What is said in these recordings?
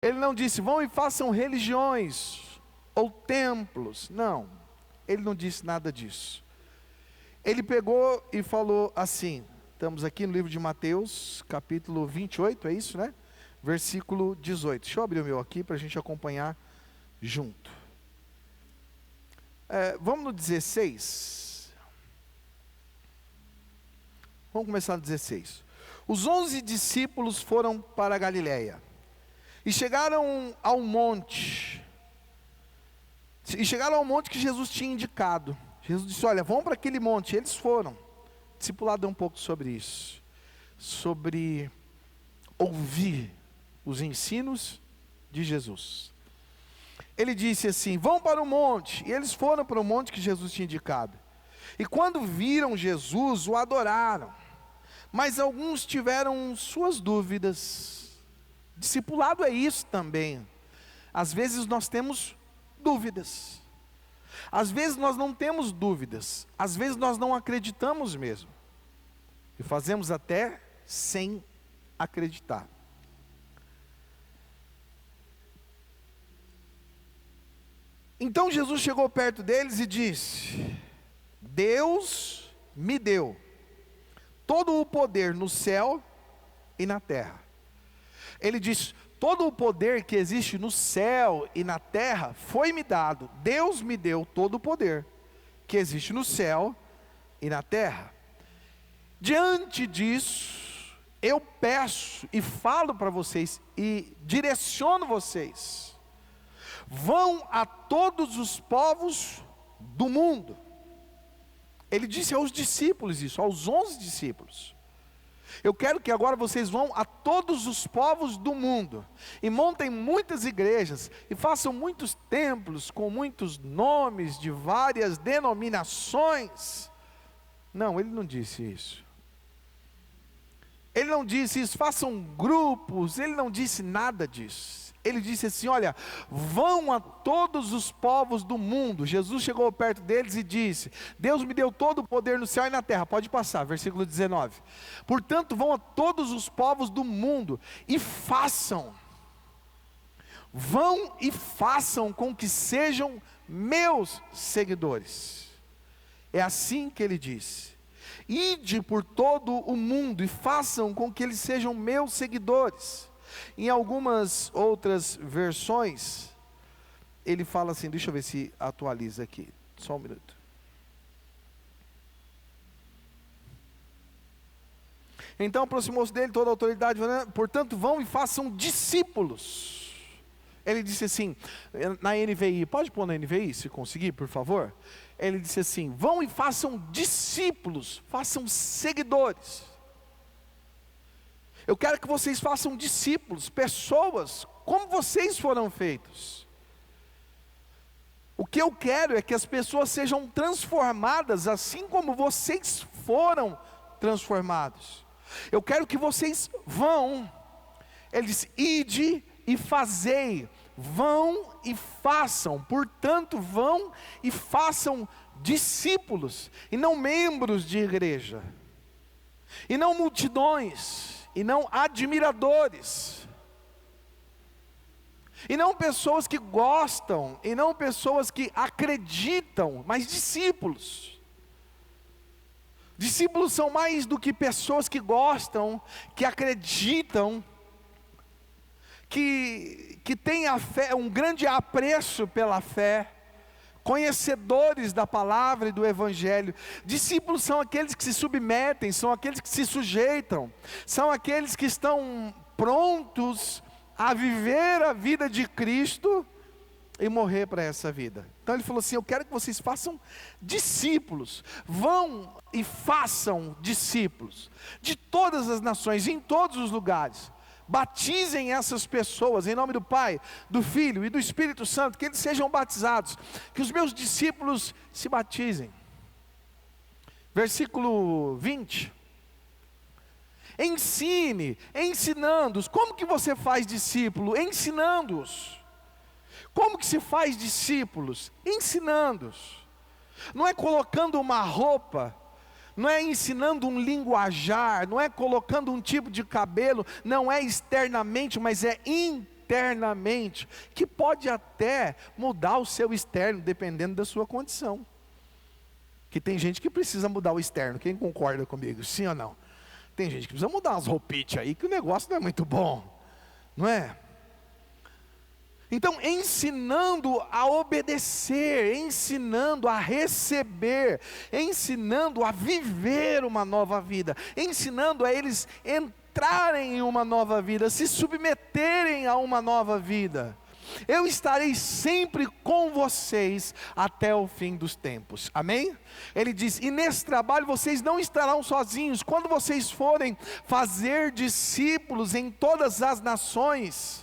Ele não disse, vão e façam religiões ou templos. Não, ele não disse nada disso. Ele pegou e falou assim, estamos aqui no livro de Mateus, capítulo 28, é isso, né? Versículo 18. Deixa eu abrir o meu aqui para a gente acompanhar junto. Vamos no 16. Vamos começar no 16. Os 11 discípulos foram para a Galiléia e chegaram ao monte. E chegaram ao monte que Jesus tinha indicado. Jesus disse, olha, vão para aquele monte. Eles foram. O discipulado é um pouco sobre isso. Sobre ouvir os ensinos de Jesus. Ele disse assim, vão para o monte. E eles foram para o monte que Jesus tinha indicado. E quando viram Jesus, o adoraram. Mas alguns tiveram suas dúvidas. Discipulado é isso também. Às vezes nós temos dúvidas. Às vezes nós não temos dúvidas. Às vezes nós não acreditamos mesmo. E fazemos até sem acreditar. Então Jesus chegou perto deles e disse, Deus me deu todo o poder no céu e na terra. Ele diz, todo o poder que existe no céu e na terra foi me dado. Deus me deu todo o poder que existe no céu e na terra. Diante disso, eu peço e falo para vocês e direciono vocês. Vão a todos os povos do mundo. Ele disse aos discípulos isso, aos 11 discípulos. Eu quero que agora vocês vão a todos os povos do mundo. E montem muitas igrejas. E façam muitos templos com muitos nomes de várias denominações. Não, ele não disse isso. Ele não disse isso, façam grupos. Ele não disse nada disso. Ele disse assim, olha, vão a todos os povos do mundo. Jesus chegou perto deles e disse, Deus me deu todo o poder no céu e na terra. Pode passar, versículo 19. Portanto, vão a todos os povos do mundo e façam. Vão e façam com que sejam meus seguidores. É assim que ele disse. Ide por todo o mundo e façam com que eles sejam meus seguidores. Em algumas outras versões, ele fala assim, deixa eu ver se atualiza aqui, só um minuto. Então aproximou-se dele toda a autoridade, portanto vão e façam discípulos. Ele disse assim, na NVI, pode pôr na NVI se conseguir, por favor? Ele disse assim, vão e façam discípulos, façam seguidores. Eu quero que vocês façam discípulos, pessoas, como vocês foram feitos. O que eu quero é que as pessoas sejam transformadas, assim como vocês foram transformados. Eu quero que vocês vão, ele disse, ide e fazei, vão e façam, portanto vão e façam discípulos, e não membros de igreja, e não multidões, e não admiradores, e não pessoas que gostam, e não pessoas que acreditam, mas discípulos. Discípulos são mais do que pessoas que gostam, que acreditam, que têm a fé, um grande apreço pela fé, conhecedores da palavra e do evangelho. Discípulos são aqueles que se submetem, são aqueles que se sujeitam, são aqueles que estão prontos a viver a vida de Cristo e morrer para essa vida. Então ele falou assim, eu quero que vocês façam discípulos, vão e façam discípulos, de todas as nações, em todos os lugares. Batizem essas pessoas em nome do Pai, do Filho e do Espírito Santo, que eles sejam batizados, que os meus discípulos se batizem. Versículo 20. Ensine, ensinando-os. Como que você faz discípulo? Ensinando-os. Como que se faz discípulos? Ensinando-os. Não é colocando uma roupa, não é ensinando um linguajar, não é colocando um tipo de cabelo, não é externamente, mas é internamente, que pode até mudar o seu externo, dependendo da sua condição. Que tem gente que precisa mudar o externo, quem concorda comigo, sim ou não? Tem gente que precisa mudar umas roupites aí, que o negócio não é muito bom, não é? Então, ensinando a obedecer, ensinando a receber, ensinando a viver uma nova vida, ensinando a eles entrarem em uma nova vida, se submeterem a uma nova vida. Eu estarei sempre com vocês até o fim dos tempos, amém? Ele diz, e nesse trabalho vocês não estarão sozinhos, quando vocês forem fazer discípulos em todas as nações,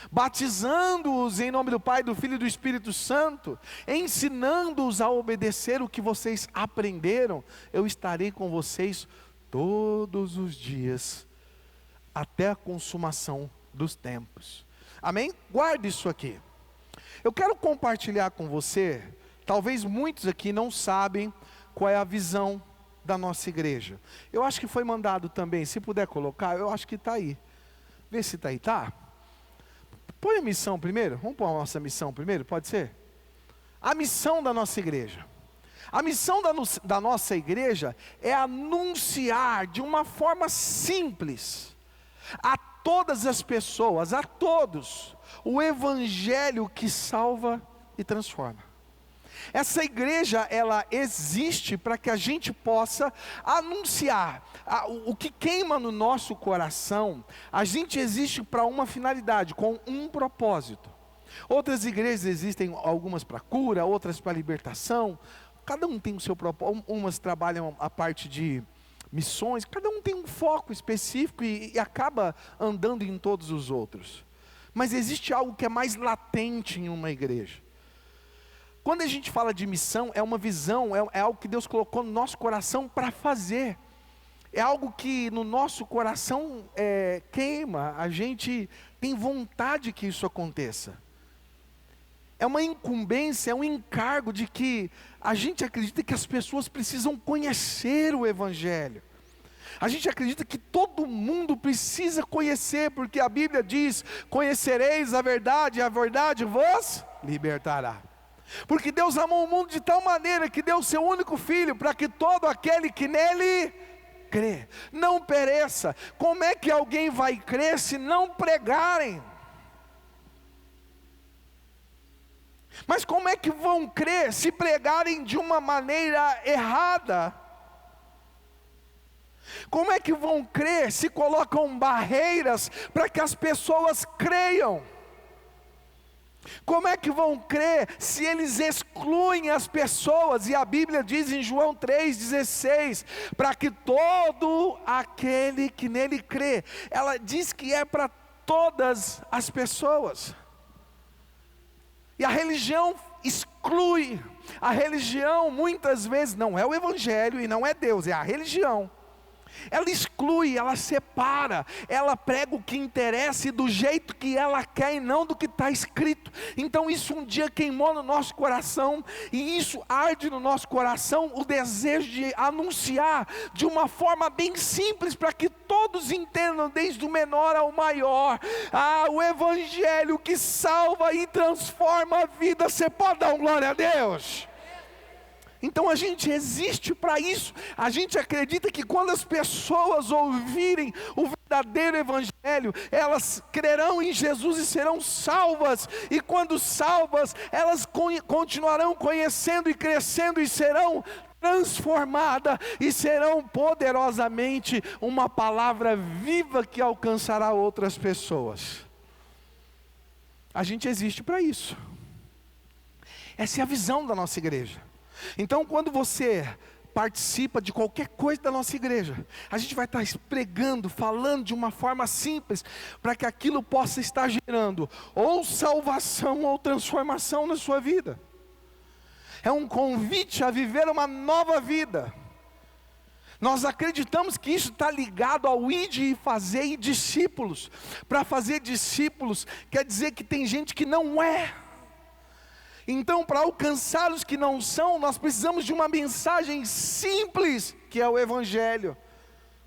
batizando-os em nome do Pai, do Filho e do Espírito Santo, ensinando-os a obedecer o que vocês aprenderam, eu estarei com vocês todos os dias, até a consumação dos tempos. Amém? Guarde isso aqui. Eu quero compartilhar com você, talvez muitos aqui não sabem qual é a visão da nossa igreja. Eu acho que foi mandado também, se puder colocar, eu acho que está aí. Vê se está aí, tá? Põe a missão primeiro, vamos pôr a nossa missão primeiro, pode ser? A missão da nossa igreja. A missão da nossa igreja é anunciar de uma forma simples, a todas as pessoas, a todos, o evangelho que salva e transforma. Essa igreja, ela existe para que a gente possa anunciar o que queima no nosso coração. A gente existe para uma finalidade, com um propósito. Outras igrejas existem, algumas para cura, outras para libertação. Cada um tem o seu propósito. Umas trabalham a parte de missões, cada um tem um foco específico e acaba andando em todos os outros. Mas existe algo que é mais latente em uma igreja. Quando a gente fala de missão, é uma visão, é algo que Deus colocou no nosso coração para fazer. É algo que no nosso coração queima, a gente tem vontade que isso aconteça. É uma incumbência, é um encargo de que a gente acredita que as pessoas precisam conhecer o Evangelho. A gente acredita que todo mundo precisa conhecer, porque a Bíblia diz, conhecereis a verdade e a verdade vos libertará. Porque Deus amou o mundo de tal maneira que deu o seu único Filho, para que todo aquele que nele crê, não pereça. Como é que alguém vai crer se não pregarem? Mas como é que vão crer se pregarem de uma maneira errada? Como é que vão crer se colocam barreiras para que as pessoas creiam? Como é que vão crer se eles excluem as pessoas? E a Bíblia diz em João 3,16, para que todo aquele que nele crê, ela diz que é para todas as pessoas. E a religião exclui, a religião muitas vezes não é o Evangelho e não é Deus, é a religião. Ela exclui, ela separa, ela prega o que interessa e do jeito que ela quer e não do que está escrito. Então isso um dia queimou no nosso coração, e isso arde no nosso coração, o desejo de anunciar de uma forma bem simples, para que todos entendam, desde o menor ao maior, o Evangelho que salva e transforma a vida. Você pode dar um glória a Deus? Então a gente existe para isso. A gente acredita que quando as pessoas ouvirem o verdadeiro Evangelho, elas crerão em Jesus e serão salvas. E quando salvas, elas continuarão conhecendo e crescendo e serão transformadas e serão poderosamente uma palavra viva que alcançará outras pessoas. A gente existe para isso. Essa é a visão da nossa igreja. Então, quando você participa de qualquer coisa da nossa igreja, a gente vai estar pregando, falando de uma forma simples, para que aquilo possa estar gerando ou salvação ou transformação na sua vida. É um convite a viver uma nova vida. Nós acreditamos que isso está ligado ao ide e fazer discípulos. Para fazer discípulos, quer dizer que tem gente que não é. Então, para alcançar os que não são, nós precisamos de uma mensagem simples, que é o Evangelho,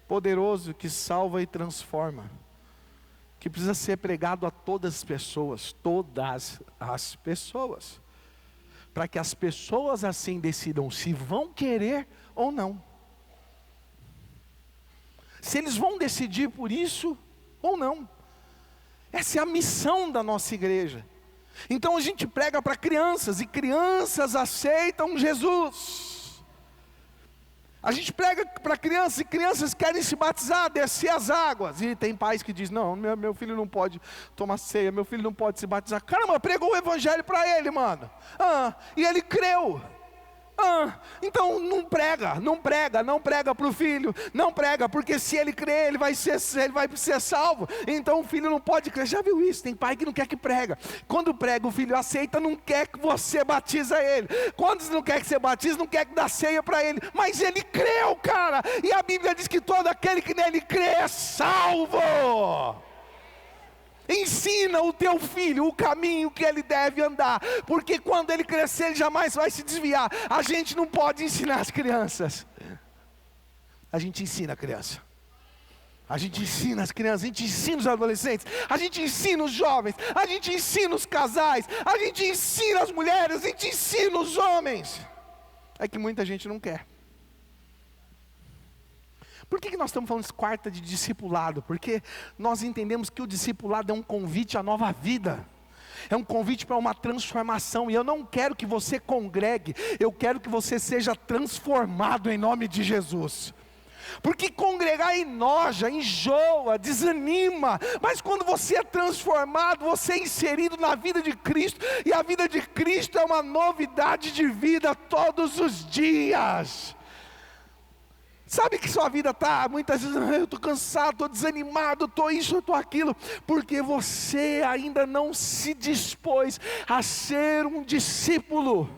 poderoso, que salva e transforma. que precisa ser pregado a todas as pessoas, para que as pessoas assim decidam se vão querer ou não, se eles vão decidir por isso ou não. Essa é a missão da nossa igreja. Então a gente prega para crianças, e crianças aceitam Jesus. A gente prega para crianças, e crianças querem se batizar, descer as águas. E tem pais que dizem, não, meu filho não pode tomar ceia, meu filho não pode se batizar. Caramba, pregou o evangelho para ele, mano. E ele creu. Então não prega para o filho, não prega, porque se ele crer, ele vai ser salvo. Então o filho não pode crer. Já viu isso? Tem pai que não quer que prega. Quando prega, o filho aceita, não quer que você batiza ele. Quando não quer que você batize, não quer que dá ceia para ele. Mas ele creu, cara. E a Bíblia diz que todo aquele que nele crê é salvo. Ensina o teu filho o caminho que ele deve andar, porque quando ele crescer, ele jamais vai se desviar. A gente não pode ensinar as crianças. A gente ensina a criança. A gente ensina as crianças, a gente ensina os adolescentes, a gente ensina os jovens, a gente ensina os casais, a gente ensina as mulheres, a gente ensina os homens. É que muita gente não quer. Por que nós estamos falando quarta de discipulado? Porque nós entendemos que o discipulado é um convite à nova vida. É um convite para uma transformação. E eu não quero que você congregue, eu quero que você seja transformado em nome de Jesus. Porque congregar enoja, enjoa, desanima. Mas quando você é transformado, você é inserido na vida de Cristo. E a vida de Cristo é uma novidade de vida todos os dias. Sabe que sua vida está, muitas vezes, eu estou cansado, estou desanimado, estou isso, estou aquilo, porque você ainda não se dispôs a ser um discípulo,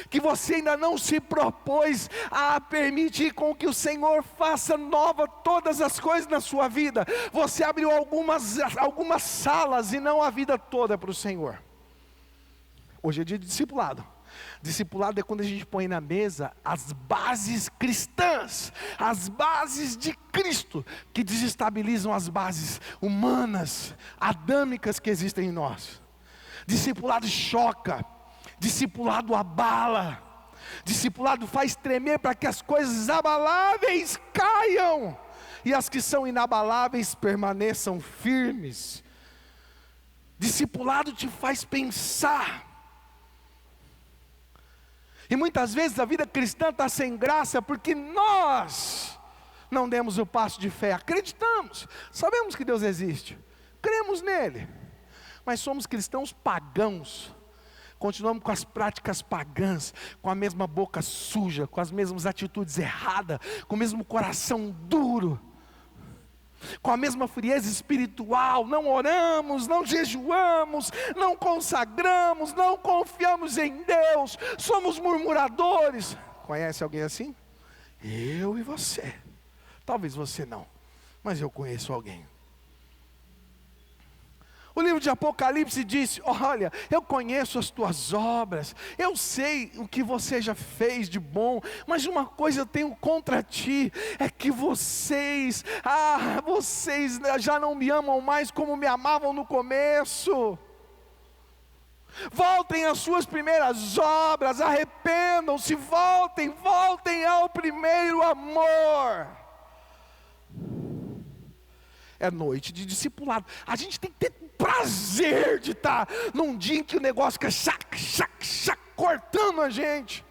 que você ainda não se propôs a permitir com que o Senhor faça nova todas as coisas na sua vida. Você abriu algumas salas e não a vida toda para o Senhor. Hoje é dia de discipulado. Discipulado é quando a gente põe na mesa as bases cristãs, as bases de Cristo, que desestabilizam as bases humanas, adâmicas que existem em nós. Discipulado choca, discipulado abala, discipulado faz tremer para que as coisas abaláveis caiam, e as que são inabaláveis permaneçam firmes. Discipulado te faz pensar. E muitas vezes a vida cristã está sem graça porque nós não demos o passo de fé. Acreditamos, sabemos que Deus existe, cremos nele, mas somos cristãos pagãos. Continuamos com as práticas pagãs, com a mesma boca suja, com as mesmas atitudes erradas, com o mesmo coração duro, com a mesma frieza espiritual. Não oramos, não jejuamos, não consagramos, não confiamos em Deus, somos murmuradores. Conhece alguém assim? Eu e você. Talvez você não, mas eu conheço alguém. O livro de Apocalipse diz, olha, eu conheço as tuas obras, eu sei o que você já fez de bom, mas uma coisa eu tenho contra ti, é que vocês já não me amam mais como me amavam no começo. Voltem às suas primeiras obras, arrependam-se, voltem ao primeiro amor. É noite de discipulado. A gente tem que ter prazer de estar num dia em que o negócio fica cortando a gente.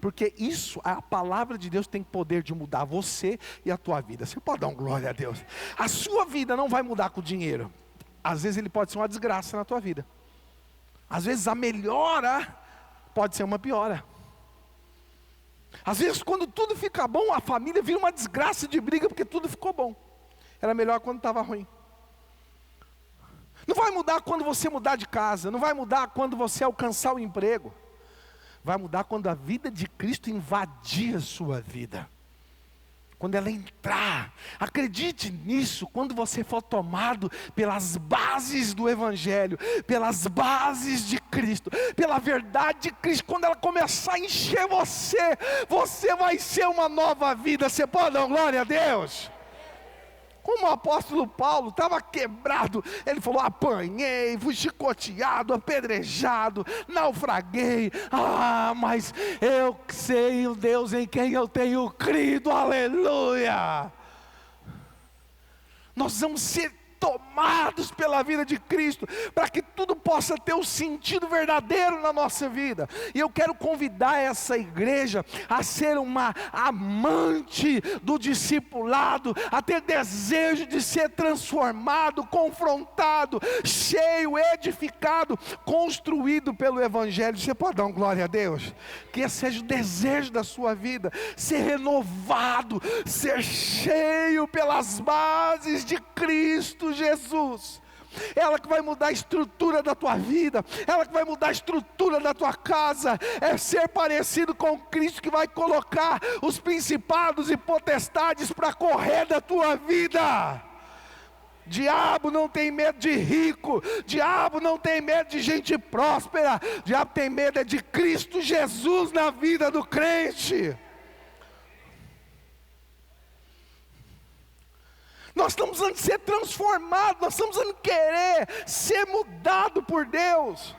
Porque isso, a palavra de Deus tem poder de mudar você e a tua vida. Você pode dar um glória a Deus. A sua vida não vai mudar com o dinheiro. Às vezes ele pode ser uma desgraça na tua vida. Às vezes a melhora pode ser uma piora. Às vezes quando tudo fica bom, a família vira uma desgraça de briga porque tudo ficou bom. Era melhor quando estava ruim. Não vai mudar quando você mudar de casa. Não vai mudar quando você alcançar o emprego. Vai mudar quando a vida de Cristo invadir a sua vida. Quando ela entrar. Acredite nisso. Quando você for tomado pelas bases do Evangelho, pelas bases de Cristo, pela verdade de Cristo, quando ela começar a encher você vai ser uma nova vida. Você pode dar glória a Deus? Como o apóstolo Paulo estava quebrado, ele falou: apanhei, fui chicoteado, apedrejado, naufraguei. Mas eu sei o Deus em quem eu tenho crido, aleluia. Nós vamos ser tomados pela vida de Cristo, para que tudo possa ter um sentido verdadeiro na nossa vida. E eu quero convidar essa igreja a ser uma amante do discipulado, a ter desejo de ser transformado, confrontado, cheio, edificado, construído pelo Evangelho. Você pode dar um glória a Deus? Que esse seja o desejo da sua vida, ser renovado, ser cheio pelas bases de Cristo Jesus. Ela que vai mudar a estrutura da tua vida, ela que vai mudar a estrutura da tua casa, é ser parecido com Cristo, que vai colocar os principados e potestades para correr da tua vida. Diabo não tem medo de rico, diabo não tem medo de gente próspera, diabo tem medo de Cristo Jesus na vida do crente. Nós estamos precisando ser transformados, nós estamos precisando querer ser mudado por Deus.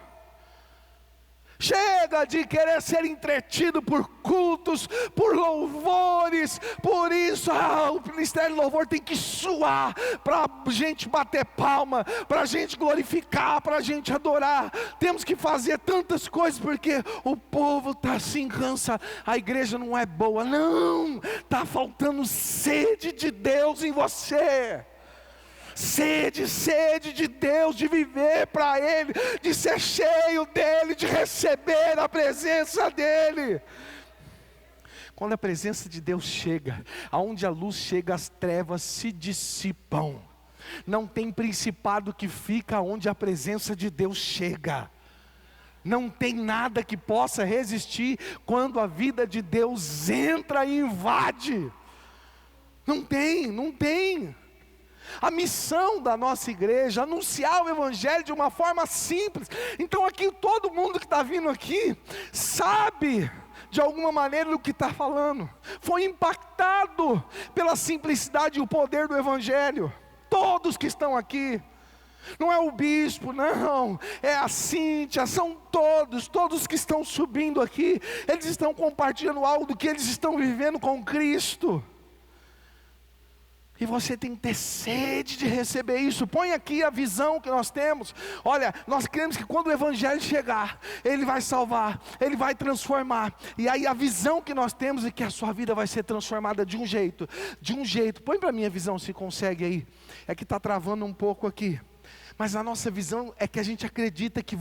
Chega de querer ser entretido por cultos, por louvores, por isso, o ministério do louvor tem que suar, para a gente bater palma, para a gente glorificar, para a gente adorar. Temos que fazer tantas coisas, porque o povo está assim, cansa, a igreja não é boa. Não, está faltando sede de Deus em você. Sede de Deus, de viver para Ele, de ser cheio dEle, de receber a presença dEle. Quando a presença de Deus chega, aonde a luz chega, as trevas se dissipam. Não tem principado que fica onde a presença de Deus chega. Não tem nada que possa resistir quando a vida de Deus entra e invade. Não tem. A missão da nossa igreja, anunciar o Evangelho de uma forma simples. Então aqui, todo mundo que está vindo aqui, sabe de alguma maneira do que está falando, foi impactado pela simplicidade e o poder do Evangelho. Todos que estão aqui, não é o bispo, não, é a Cíntia, são todos que estão subindo aqui, eles estão compartilhando algo do que eles estão vivendo com Cristo. E você tem que ter sede de receber isso. Põe aqui a visão que nós temos. Olha, nós queremos que quando o Evangelho chegar, ele vai salvar, ele vai transformar. E aí a visão que nós temos é que a sua vida vai ser transformada de um jeito. Põe para mim a visão, se consegue aí. É que está travando um pouco aqui. Mas a nossa visão é que a gente acredita que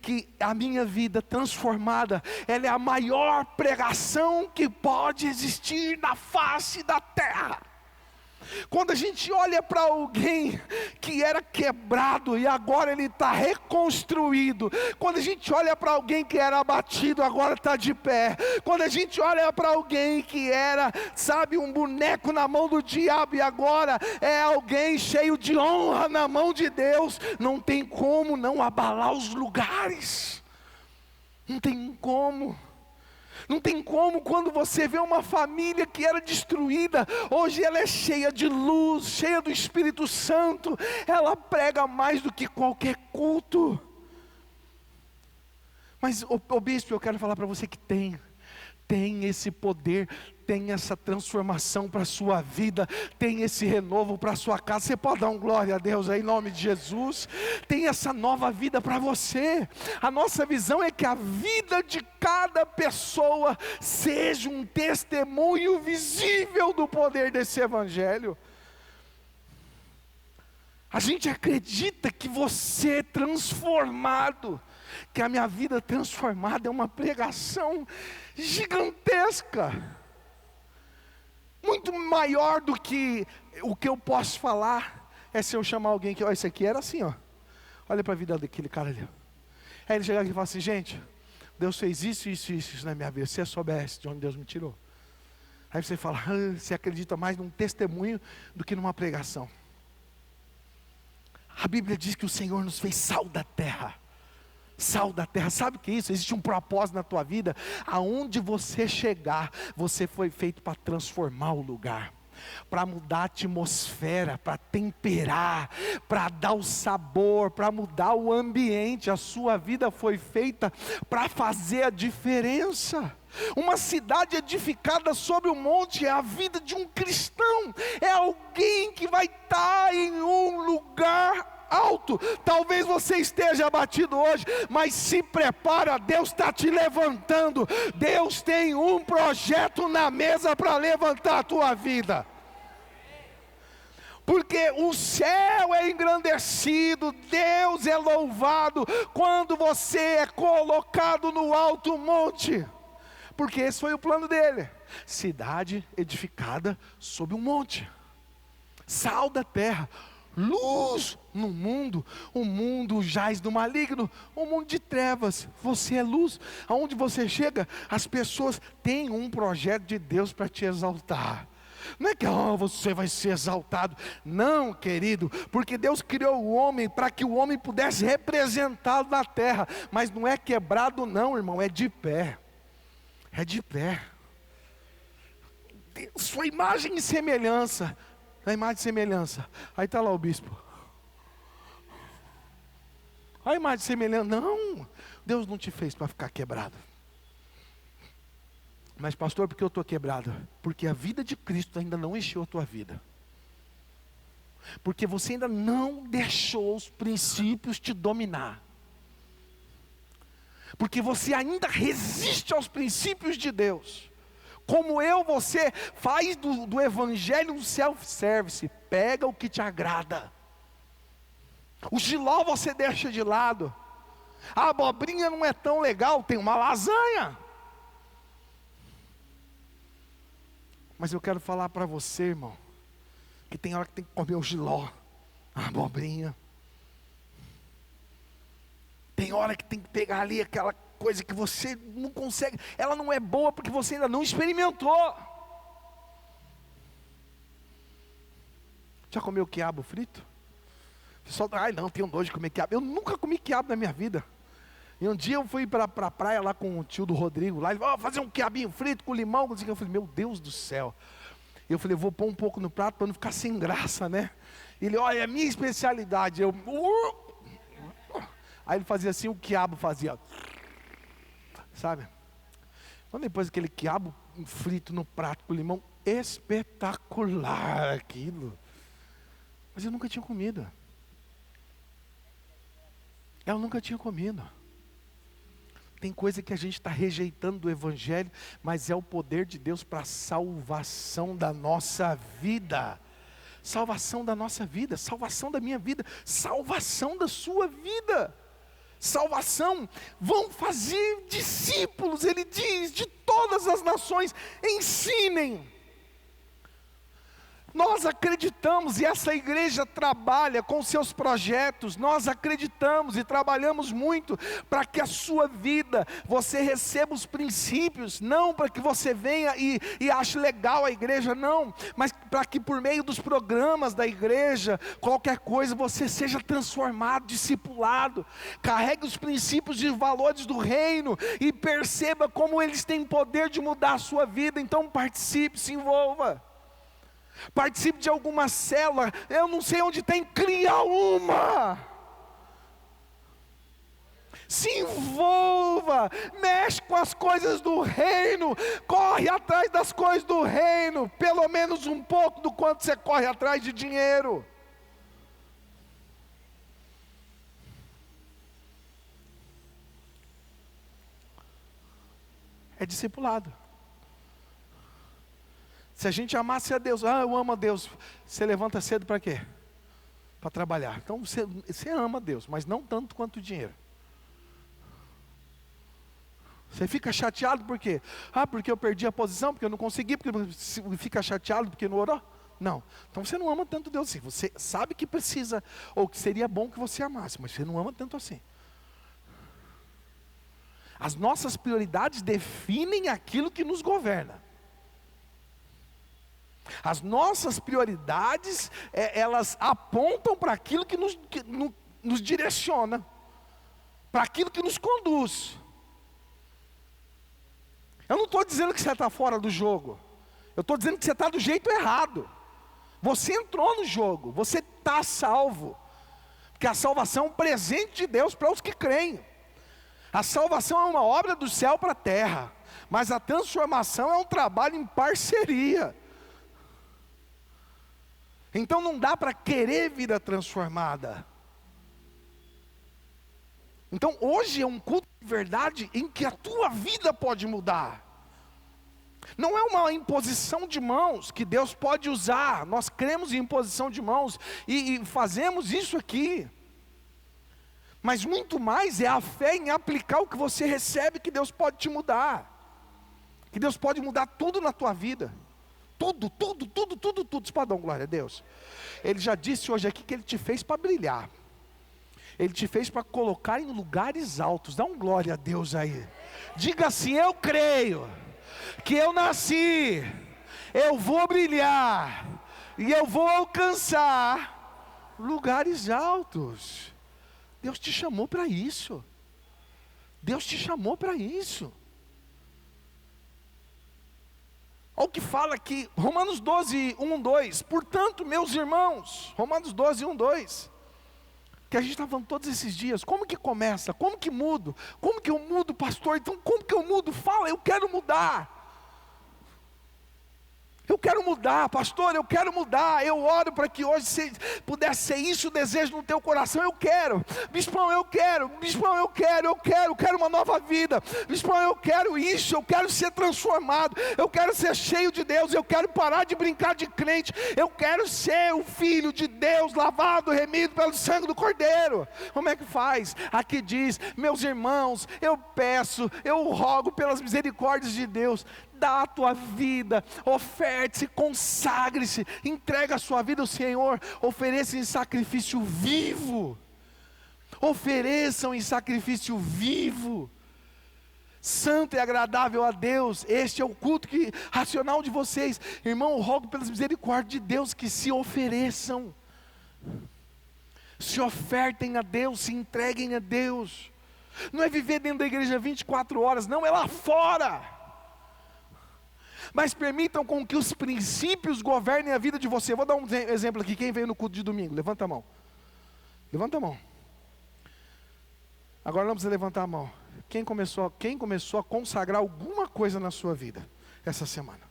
que a minha vida transformada, ela é a maior pregação que pode existir na face da terra. Quando a gente olha para alguém que era quebrado e agora ele está reconstruído, quando a gente olha para alguém que era abatido, agora está de pé, quando a gente olha para alguém que era, um boneco na mão do diabo e agora é alguém cheio de honra na mão de Deus, não tem como não abalar os lugares. Não tem como. Não tem como, quando você vê uma família que era destruída, hoje ela é cheia de luz, cheia do Espírito Santo, ela prega mais do que qualquer culto. Mas, bispo, eu quero falar para você que tem esse poder, tem essa transformação para a sua vida, tem esse renovo para a sua casa. Você pode dar um glória a Deus aí em nome de Jesus? Tem essa nova vida para você. A nossa visão é que a vida de cada pessoa seja um testemunho visível do poder desse Evangelho. A gente acredita que você é transformado, que a minha vida transformada é uma pregação gigantesca, muito maior do que o que eu posso falar. É se eu chamar alguém que, esse aqui era assim, olha para a vida daquele cara ali. Aí ele chega aqui e fala assim: gente, Deus fez isso na minha vida, se você soubesse de onde Deus me tirou. Aí você fala, você acredita mais num testemunho do que numa pregação. A Bíblia diz que o Senhor nos fez sal da terra. Sal da terra, sabe o que é isso? Existe um propósito na tua vida. Aonde você chegar, você foi feito para transformar o lugar. para mudar a atmosfera, para temperar, para dar o sabor, para mudar o ambiente. A sua vida foi feita para fazer a diferença. Uma cidade edificada sobre um monte é a vida de um cristão, é alguém que vai estar em um lugar alto. Talvez você esteja abatido hoje, mas se prepara, Deus está te levantando. Deus tem um projeto na mesa para levantar a tua vida. Porque o céu é engrandecido, Deus é louvado quando você é colocado no alto monte. Porque esse foi o plano dele. Cidade edificada sob um monte, sal da terra, luz no mundo. O mundo jaz do maligno, um mundo de trevas. Você é luz. Aonde você chega, as pessoas têm um projeto de Deus para te exaltar. Não é que você vai ser exaltado. Não, querido, porque Deus criou o homem para que o homem pudesse representá-lo na terra. Mas não é quebrado não, irmão, é de pé. É de pé. Sua imagem e semelhança. A imagem e semelhança. Aí está lá o bispo. A imagem e semelhança. Não, Deus não te fez para ficar quebrado. Mas pastor, por que eu estou quebrado? Porque a vida de Cristo ainda não encheu a tua vida. Porque você ainda não deixou os princípios te dominar. Porque você ainda resiste aos princípios de Deus. Como você faz do evangelho um self-service. Pega o que te agrada. O jiló você deixa de lado. A abobrinha não é tão legal, tem uma lasanha. Mas eu quero falar para você, irmão, que tem hora que tem que comer o jiló, a abobrinha. Tem hora que tem que pegar ali aquela coisa que você não consegue. Ela não é boa porque você ainda não experimentou. Já comeu quiabo frito? O pessoal, não, tenho nojo de comer quiabo. Eu nunca comi quiabo na minha vida. E um dia eu fui para a praia lá com o tio do Rodrigo. Lá ele falou, fazer um quiabinho frito com limão. Eu falei, meu Deus do céu. Eu falei, vou pôr um pouco no prato para não ficar sem graça, né? Ele, olha, é a minha especialidade. Aí ele fazia assim, o quiabo fazia, sabe? Então depois aquele quiabo frito no prato com limão, espetacular aquilo. Mas eu nunca tinha comido. Eu nunca tinha comido. Tem coisa que a gente está rejeitando do evangelho, mas é o poder de Deus para a salvação da nossa vida. Salvação da nossa vida, salvação da minha vida, salvação da sua vida. Salvação, vão fazer discípulos, ele diz, de todas as nações, ensinem. Nós acreditamos, e essa igreja trabalha com seus projetos, nós acreditamos e trabalhamos muito para que a sua vida, você receba os princípios, não para que você venha e ache legal a igreja, não, mas para que por meio dos programas da igreja, qualquer coisa, você seja transformado, discipulado, carregue os princípios e valores do reino, e perceba como eles têm poder de mudar a sua vida. Então participe, se envolva. Participe de alguma célula. Eu não sei onde tem, cria uma. Se envolva, mexe com as coisas do reino, corre atrás das coisas do reino, pelo menos um pouco do quanto você corre atrás de dinheiro. É discipulado. Se a gente amasse a Deus, eu amo a Deus, você levanta cedo para quê? Para trabalhar. Então você ama a Deus, mas não tanto quanto o dinheiro. Você fica chateado por quê? Porque eu perdi a posição, porque eu não consegui, porque fica chateado porque não orou? Não. Então você não ama tanto Deus assim. Você sabe que precisa, ou que seria bom que você amasse, mas você não ama tanto assim. As nossas prioridades definem aquilo que nos governa. As nossas prioridades, elas apontam para aquilo que nos direciona, para aquilo que nos conduz. Eu não estou dizendo que você está fora do jogo. Eu estou dizendo que você está do jeito errado. Você entrou no jogo, você está salvo. Porque a salvação é um presente de Deus para os que creem. A salvação é uma obra do céu para a terra. Mas a transformação é um trabalho em parceria. Então não dá para querer vida transformada. Então hoje é um culto de verdade em que a tua vida pode mudar. Não é uma imposição de mãos que Deus pode usar. Nós cremos em imposição de mãos e fazemos isso aqui. Mas muito mais é a fé em aplicar o que você recebe, que Deus pode te mudar. Que Deus pode mudar tudo na tua vida. Tudo. Espadão, glória a Deus. Ele já disse hoje aqui que Ele te fez para brilhar. Ele te fez para colocar em lugares altos. Dá um glória a Deus aí. Diga assim: eu creio que eu nasci, eu vou brilhar, e eu vou alcançar lugares altos. Deus te chamou para isso. Deus te chamou para isso. Olha o que fala aqui, Romanos 12, 1, 2. Portanto, meus irmãos, Romanos 12, 1, 2. Que a gente está falando todos esses dias. Como que começa? Como que mudo? Como que eu mudo, pastor? Então como que eu mudo? Fala, eu quero mudar. Eu quero mudar, pastor, eu quero mudar. Eu oro para que hoje pudesse ser isso o desejo no teu coração. Eu quero, bispão, eu quero, bispão, eu quero uma nova vida. Bispão, eu quero isso, eu quero ser transformado, eu quero ser cheio de Deus, eu quero parar de brincar de crente, eu quero ser o filho de Deus, lavado, remido pelo sangue do Cordeiro. Como é que faz? Aqui diz: meus irmãos, eu peço, eu rogo pelas misericórdias de Deus, dá a tua vida, oferte-se, consagre-se, entrega a sua vida ao Senhor, ofereça em sacrifício vivo, ofereçam em sacrifício vivo, santo e agradável a Deus. Este é o culto racional de vocês. Irmão, eu rogo pelas misericórdias de Deus que se ofereçam, se ofertem a Deus, se entreguem a Deus. Não é viver dentro da igreja 24 horas, não, é lá fora. Mas permitam com que os princípios governem a vida de você. Vou dar um exemplo aqui. Quem veio no culto de domingo? Levanta a mão. Levanta a mão. Agora não precisa levantar a mão. Quem começou a consagrar alguma coisa na sua vida essa semana?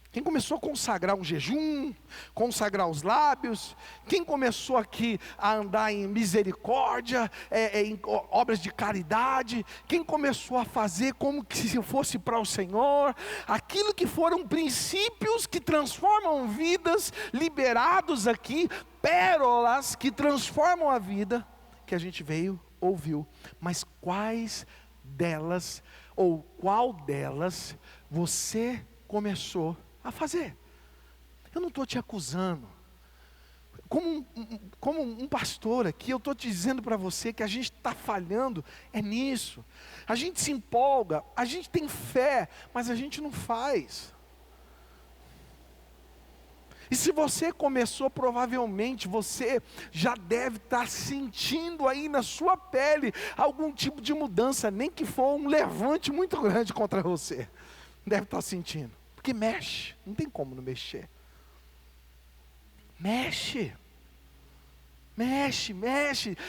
Quem começou a consagrar um jejum, consagrar os lábios? Quem começou aqui a andar em misericórdia, em obras de caridade? Quem começou a fazer como que se fosse para o Senhor? Aquilo que foram princípios que transformam vidas, liberados aqui, pérolas que transformam a vida, que a gente veio, ouviu. Mas quais delas, ou qual delas, você começou a fazer? Eu não estou te acusando. Como um pastor aqui, eu estou te dizendo para você que a gente está falhando é nisso. A gente se empolga, a gente tem fé, mas a gente não faz. E se você começou, provavelmente você já deve estar sentindo aí na sua pele algum tipo de mudança, nem que for um levante muito grande contra você. Deve estar sentindo. Porque mexe, não tem como não mexer. Mexe.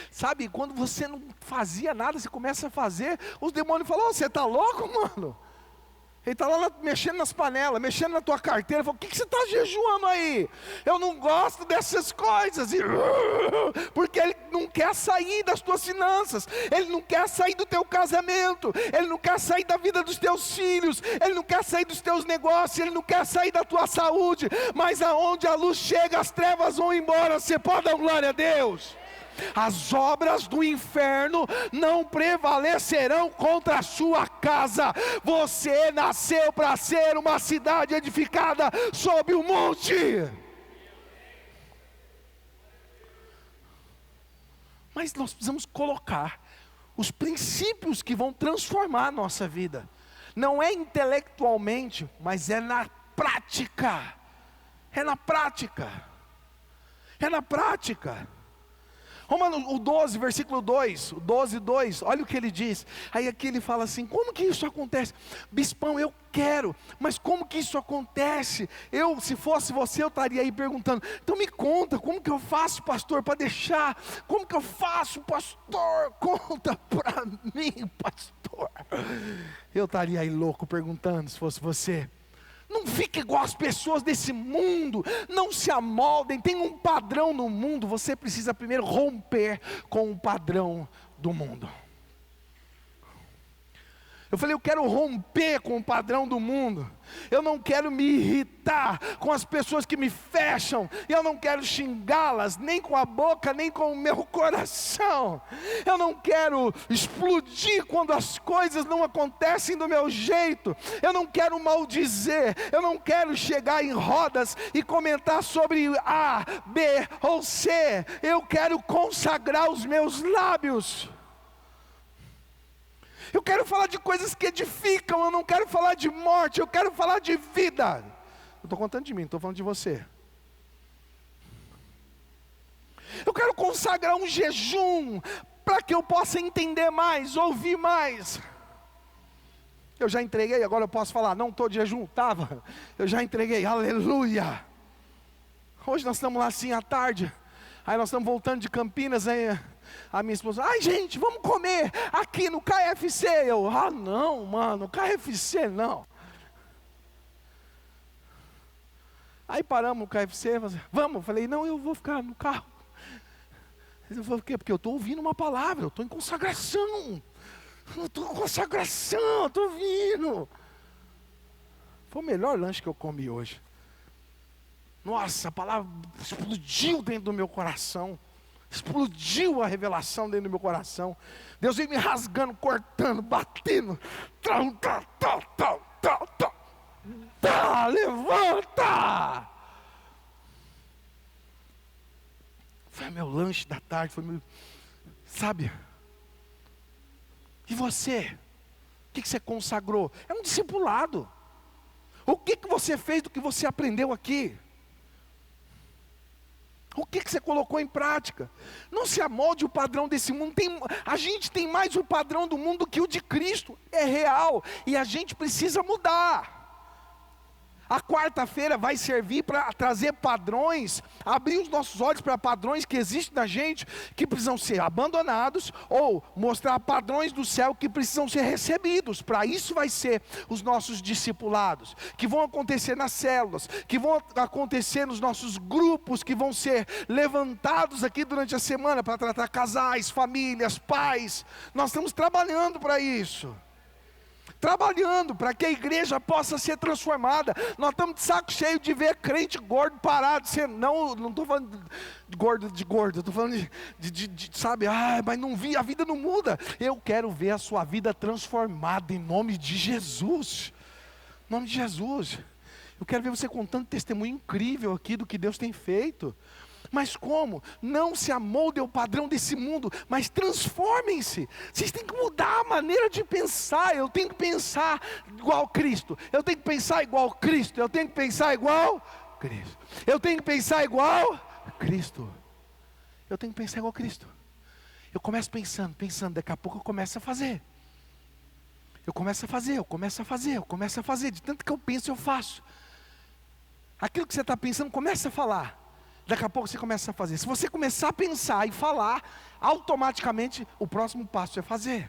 Sabe, quando você não fazia nada, você começa a fazer, os demônios falam: você está louco, mano? Ele está lá mexendo nas panelas, mexendo na tua carteira. Fala: o que você está jejuando aí? Eu não gosto dessas coisas. Porque ele não quer sair das tuas finanças, ele não quer sair do teu casamento, ele não quer sair da vida dos teus filhos, ele não quer sair dos teus negócios, ele não quer sair da tua saúde. Mas aonde a luz chega, as trevas vão embora. Você pode dar glória a Deus? As obras do inferno não prevalecerão contra a sua casa. Você nasceu para ser uma cidade edificada sob o monte. Mas nós precisamos colocar os princípios que vão transformar a nossa vida. Não é intelectualmente, mas é na prática. É na prática. Romanos o 12, versículo 2, o 12, 2, olha o que ele diz. Aí aqui ele fala assim: como que isso acontece? Bispão, eu quero, mas como que isso acontece? Se fosse você, eu estaria aí perguntando: então me conta, como que eu faço, pastor, para deixar? Como que eu faço, pastor? Conta para mim, pastor. Eu estaria aí louco perguntando, se fosse você. Não fique igual as pessoas desse mundo, não se amoldem, tem um padrão no mundo, você precisa primeiro romper com o padrão do mundo. Eu falei, eu quero romper com o padrão do mundo. Eu não quero me irritar com as pessoas que me fecham. Eu não quero xingá-las, nem com a boca, nem com o meu coração. Eu não quero explodir quando as coisas não acontecem do meu jeito. Eu não quero maldizer. Eu não quero chegar em rodas e comentar sobre A, B ou C. Eu quero consagrar os meus lábios. Eu quero falar de coisas que edificam, eu não quero falar de morte, eu quero falar de vida. Eu estou contando de mim, não estou falando de você. Eu quero consagrar um jejum, para que eu possa entender mais, ouvir mais. Eu já entreguei, agora eu posso falar, não estou de jejum, estava. Eu já entreguei, aleluia. Hoje nós estamos lá assim à tarde, aí nós estamos voltando de Campinas, aí a minha esposa: ai gente, vamos comer aqui no KFC. Eu: não mano, KFC não. Aí paramos no KFC, vamos, eu falei: não, eu vou ficar no carro. Ele falou: por quê? Porque eu estou ouvindo uma palavra, eu estou em consagração. Eu estou em consagração, eu estou ouvindo. Foi o melhor lanche que eu comi hoje. Nossa, a palavra explodiu dentro do meu coração. Explodiu a revelação dentro do meu coração. Deus veio me rasgando, cortando, batendo. Levanta! Foi meu lanche da tarde, foi meu, sabe? E você? O que você consagrou? É um discipulado. O que você fez do que você aprendeu aqui? O que você colocou em prática? Não se amolde o padrão desse mundo. A gente tem mais o padrão do mundo que o de Cristo. É real. E a gente precisa mudar. A quarta-feira vai servir para trazer padrões, abrir os nossos olhos para padrões que existem na gente, que precisam ser abandonados, ou mostrar padrões do céu que precisam ser recebidos. Para isso vai ser os nossos discipulados, que vão acontecer nas células, que vão acontecer nos nossos grupos, que vão ser levantados aqui durante a semana para tratar casais, famílias, pais. Nós estamos trabalhando para isso. Trabalhando para que a igreja possa ser transformada. Nós estamos de saco cheio de ver crente gordo parado. Não estou falando de gordo, estou falando de sabe, mas não vi, a vida não muda. Eu quero ver a sua vida transformada em nome de Jesus. Em nome de Jesus. Eu quero ver você contando testemunho incrível aqui do que Deus tem feito. Mas como? Não se amoldem ao padrão desse mundo, mas transformem-se. Vocês têm que mudar a maneira de pensar. Eu tenho que pensar igual Cristo. Eu tenho que pensar igual Cristo. Eu tenho que pensar igual Cristo. Eu tenho que pensar igual Cristo. Eu tenho que pensar igual Cristo. Eu começo pensando, daqui a pouco eu começo a fazer. Eu começo a fazer. De tanto que eu penso, eu faço. Aquilo que você está pensando, começa a falar. Daqui a pouco você começa a fazer. Se você começar a pensar e falar, automaticamente o próximo passo é fazer.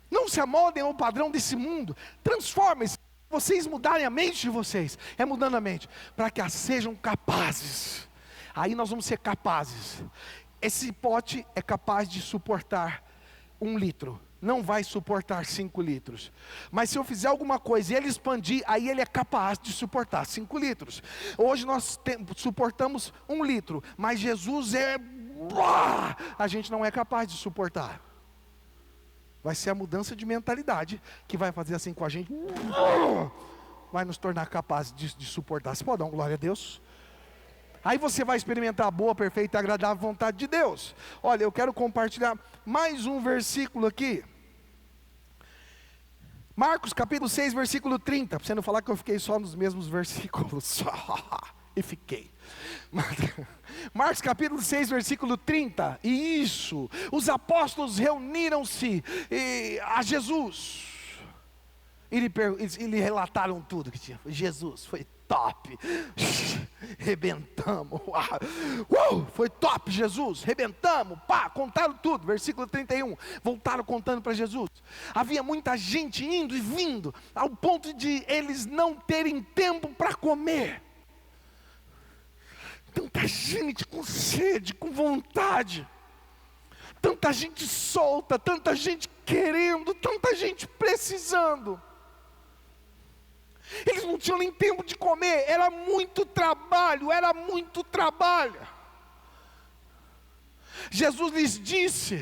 Não se amoldem ao padrão desse mundo. Transformem-se. Vocês mudarem a mente de vocês. É mudando a mente. Para que sejam capazes. Aí nós vamos ser capazes. Esse pote é capaz de suportar 1 litro. Não vai suportar 5 litros. Mas se eu fizer alguma coisa e ele expandir, aí ele é capaz de suportar 5 litros. Hoje nós suportamos 1 litro, mas Jesus a gente não é capaz de suportar. Vai ser a mudança de mentalidade que vai fazer assim com a gente. Vai nos tornar capazes de suportar. Você pode dar uma glória a Deus? Aí você vai experimentar a boa, perfeita e agradável vontade de Deus. Olha, eu quero compartilhar mais um versículo aqui. Marcos capítulo 6, versículo 30. Para você não falar que eu fiquei só nos mesmos versículos. e fiquei. Marcos capítulo 6, versículo 30. E isso, os reuniram-se a Jesus. E lhe relataram tudo que tinha. Jesus, foi top. Rebentamos. Foi top, Jesus. Rebentamos. Contaram tudo. Versículo 31. Voltaram contando para Jesus. Havia muita gente indo e vindo, ao ponto de eles não terem tempo para comer. Tanta gente com sede, com vontade. Tanta gente solta, tanta gente querendo, tanta gente precisando. Eles não tinham nem tempo de comer, era muito trabalho. Jesus lhes disse: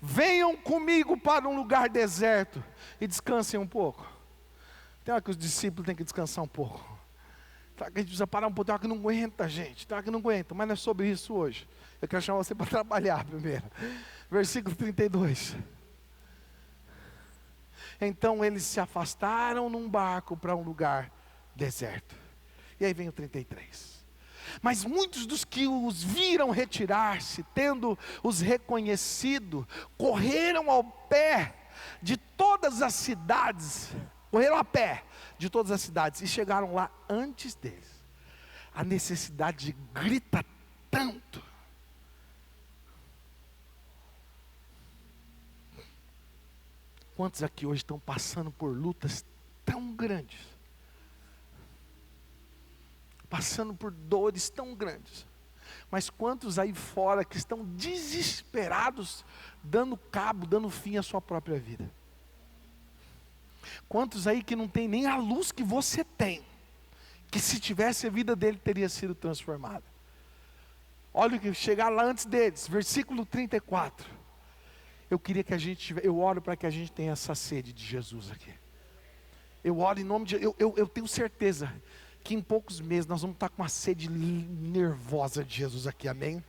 venham comigo para um lugar deserto e descansem um pouco. Tem hora que os discípulos têm que descansar um pouco. Tem hora que a gente precisa parar um pouco, tem hora que não aguenta, gente. Tem hora que não aguenta, mas não é sobre isso hoje. Eu quero chamar você para trabalhar primeiro. Versículo 32. Então eles se afastaram num barco para um lugar deserto. E aí vem o 33. Mas muitos dos que os viram retirar-se, tendo os reconhecido, correram ao pé de todas as cidades. Correram a pé de todas as cidades e chegaram lá antes deles. A necessidade grita tanto. Quantos aqui hoje estão passando por lutas tão grandes? Passando por dores tão grandes. Mas quantos aí fora que estão desesperados, dando fim à sua própria vida? Quantos aí que não tem nem a luz que você tem, que se tivesse a vida dele teria sido transformada? Olha o que chegar lá antes deles, versículo 34. Eu oro para que a gente tenha essa sede de Jesus aqui. Eu oro em nome de eu tenho certeza que em poucos meses nós vamos estar com uma sede nervosa de Jesus aqui, amém?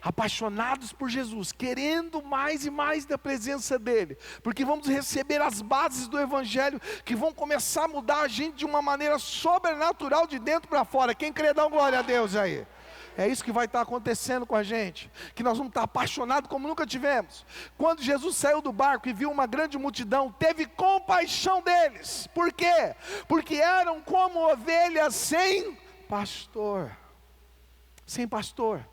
Apaixonados por Jesus, querendo mais e mais da presença dEle, porque vamos receber as bases do Evangelho, que vão começar a mudar a gente de uma maneira sobrenatural, de dentro para fora. Quem crê, dá uma glória a Deus aí. É isso que vai estar acontecendo com a gente, que nós vamos estar apaixonados como nunca tivemos. Quando Jesus saiu do barco e viu uma grande multidão, teve compaixão deles. Por quê? Porque eram como ovelhas sem pastor. Sem pastor.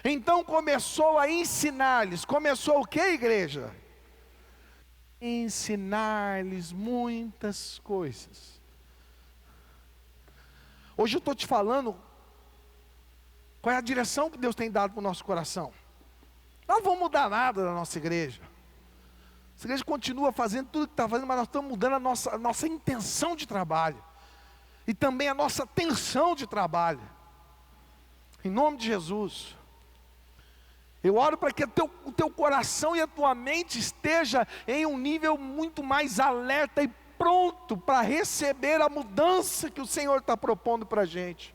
Então começou a ensinar-lhes. Começou o que, igreja? Ensinar-lhes muitas coisas. Hoje eu estou te falando qual é a direção que Deus tem dado para o nosso coração. Nós não vamos mudar nada na nossa igreja. Essa igreja continua fazendo tudo que está fazendo, mas nós estamos mudando a nossa intenção de trabalho. E também a nossa tensão de trabalho. Em nome de Jesus. Eu oro para que o teu coração e a tua mente esteja em um nível muito mais alerta e pronto para receber a mudança que o Senhor está propondo para a gente.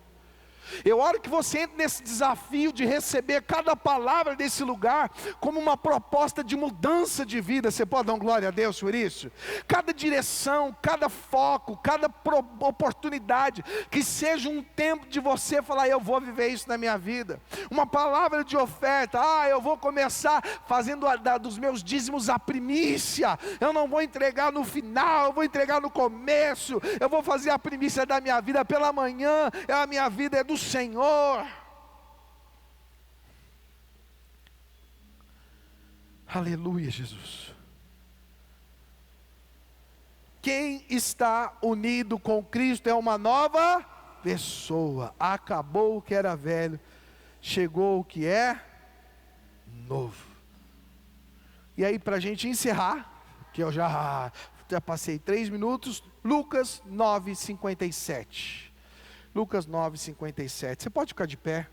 Eu oro que você entre nesse desafio de receber cada palavra desse lugar como uma proposta de mudança de vida. Você pode dar uma glória a Deus por isso? Cada direção, cada foco, cada oportunidade, que seja um tempo de você falar: eu vou viver isso na minha vida. Uma palavra de oferta: eu vou começar fazendo dos meus dízimos a primícia. Eu não vou entregar no final, eu vou entregar no começo. Eu vou fazer a primícia da minha vida pela manhã. A minha vida é do Senhor. Aleluia, Jesus. Quem está unido com Cristo é uma nova pessoa. Acabou o que era velho, chegou o que é novo. E aí, para a gente encerrar, que eu já passei 3 minutos, Lucas 9:57. Lucas 9:57. Você pode ficar de pé.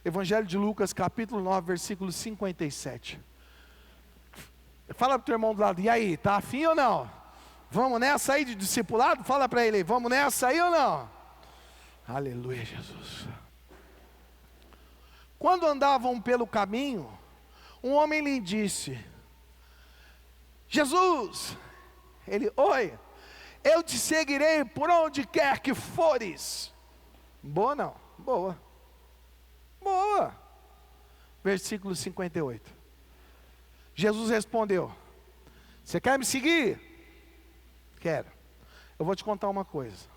Evangelho de Lucas, capítulo 9, versículo 57. Fala para o teu irmão do lado: e aí, tá afim ou não? Vamos nessa aí de discipulado? Fala para ele aí: vamos nessa aí ou não? Aleluia, Jesus. Quando andavam pelo caminho, um homem lhe disse: Jesus. Ele: oi, eu te seguirei por onde quer que fores. Boa não? Boa. Boa. Versículo 58. Jesus respondeu: você quer me seguir? Quero. Eu vou te contar uma coisa.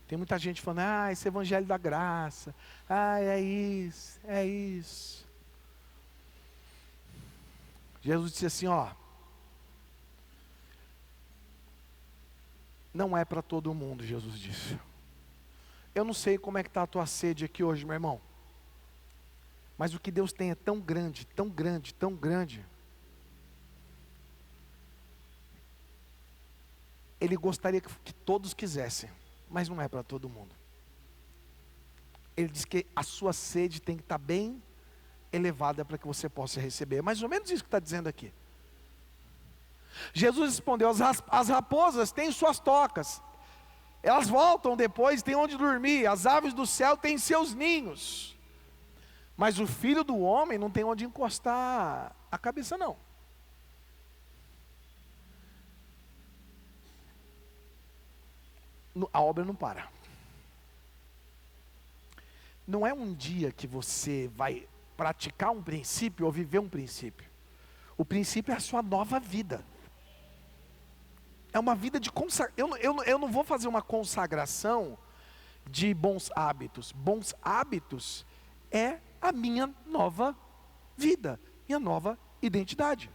Tem muita gente falando, esse evangelho da graça, é isso, é isso. Jesus disse assim, não é para todo mundo, Jesus disse. Eu não sei como é que está a tua sede aqui hoje, meu irmão. Mas o que Deus tem é tão grande, tão grande, tão grande. Ele gostaria que todos quisessem, mas não é para todo mundo. Ele diz que a sua sede tem que estar bem elevada para que você possa receber. É mais ou menos isso que está dizendo aqui. Jesus respondeu: as raposas têm suas tocas, elas voltam depois, têm onde dormir. As aves do céu têm seus ninhos, mas o filho do homem não tem onde encostar a cabeça não. A obra não para. Não é um dia que você vai praticar um princípio ou viver um princípio. O princípio é a sua nova vida. É uma vida de consagração. Eu não vou fazer uma consagração de bons hábitos. Bons hábitos é a minha nova vida, minha nova identidade.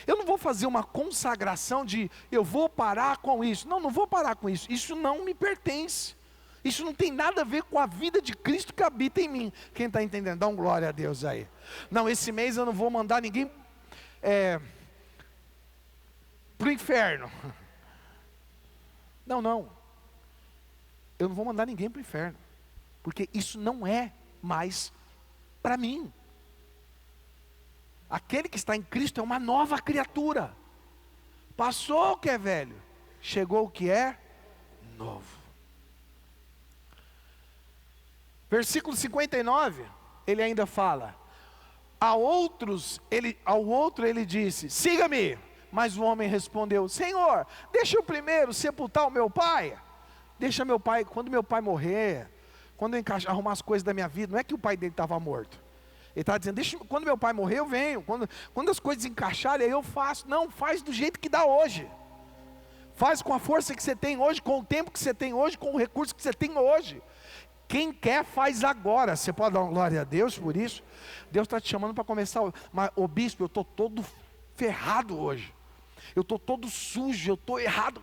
Eu não vou fazer uma consagração de eu vou parar com isso. Não vou parar com isso. Isso não me pertence. Isso não tem nada a ver com a vida de Cristo que habita em mim. Quem está entendendo? Dá um glória a Deus aí. Não, esse mês eu não vou mandar ninguém para o inferno. Não. Eu não vou mandar ninguém para o inferno. Porque isso não é mais para mim. Aquele que está em Cristo é uma nova criatura. Passou o que é velho, chegou o que é novo. Versículo 59, ele ainda fala: ao outro ele disse, siga-me. Mas o homem respondeu, Senhor, deixa eu primeiro sepultar o meu pai. Deixa meu pai, quando meu pai morrer, quando eu arrumar as coisas da minha vida. Não é que o pai dele estava morto. Ele está dizendo, quando meu pai morrer eu venho, quando as coisas encaixarem aí eu faço. Não, faz do jeito que dá hoje. Faz com a força que você tem hoje, com o tempo que você tem hoje, com o recurso que você tem hoje. Quem quer faz agora. Você pode dar uma glória a Deus por isso? Deus está te chamando para começar. Mas, bispo, eu estou todo ferrado hoje. Eu estou todo sujo, eu estou errado.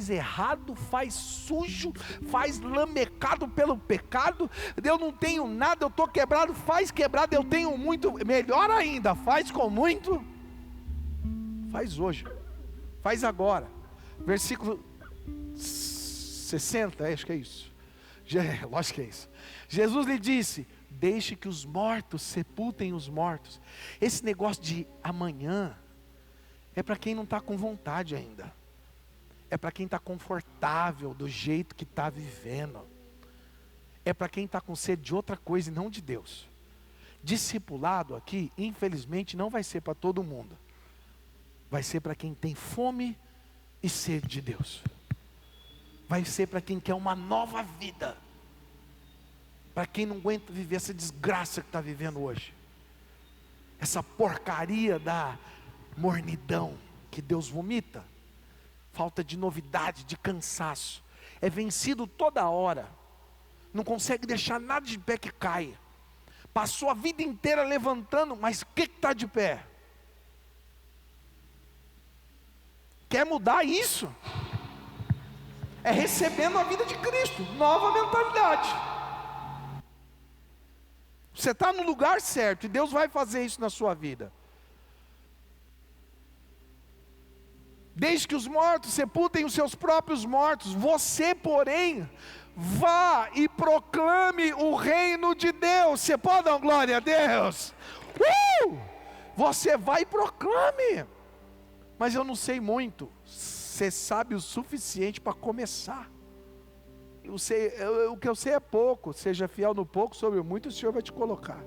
Errado, faz sujo, faz lamecado pelo pecado. Eu não tenho nada, eu estou quebrado. Faz quebrado, eu tenho muito. Melhor ainda, faz com muito. Faz hoje, faz agora. Versículo 60, acho que é isso. Lógico que é isso. Jesus lhe disse, deixe que os mortos sepultem os mortos. Esse negócio de amanhã é para quem não está com vontade ainda. É para quem está confortável do jeito que está vivendo. É para quem está com sede de outra coisa e não de Deus. Discipulado aqui, infelizmente, não vai ser para todo mundo. Vai ser para quem tem fome e sede de Deus. Vai ser para quem quer uma nova vida. Para quem não aguenta viver essa desgraça que está vivendo hoje. Essa porcaria da mornidão que Deus vomita. Falta de novidade, de cansaço. É vencido toda hora. Não consegue deixar nada de pé que caia. Passou a vida inteira levantando, mas o que está de pé? Quer mudar isso? É recebendo a vida de Cristo. Nova mentalidade. Você está no lugar certo e Deus vai fazer isso na sua vida. Desde que os mortos sepultem os seus próprios mortos, você, porém, vá e proclame o reino de Deus. Você pode dar uma glória a Deus? Você vai e proclame. Mas eu não sei muito. Você sabe o suficiente para começar. O que eu sei é pouco. Seja fiel no pouco, sobre o muito o Senhor vai te colocar.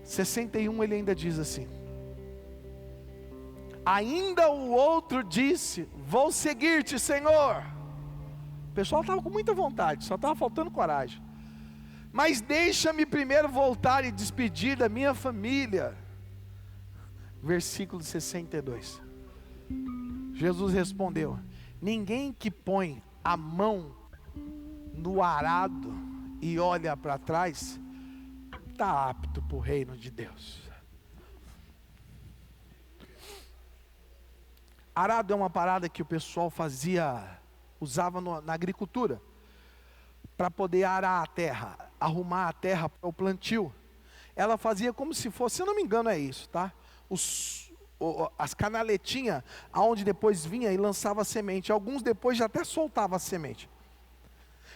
61 ele ainda diz assim: Ainda o outro disse: vou seguir-te, Senhor. O pessoal estava com muita vontade, só estava faltando coragem. Mas deixa-me primeiro voltar e despedir da minha família. Versículo 62. Jesus respondeu: ninguém que põe a mão no arado e olha para trás está apto para o reino de Deus. Arado é uma parada que o pessoal usava na agricultura, para poder arar a terra, arrumar a terra para o plantio. Ela fazia como se fosse, se eu não me engano é isso, tá? As canaletinhas, aonde depois vinha e lançava a semente. Alguns depois já até soltava a semente.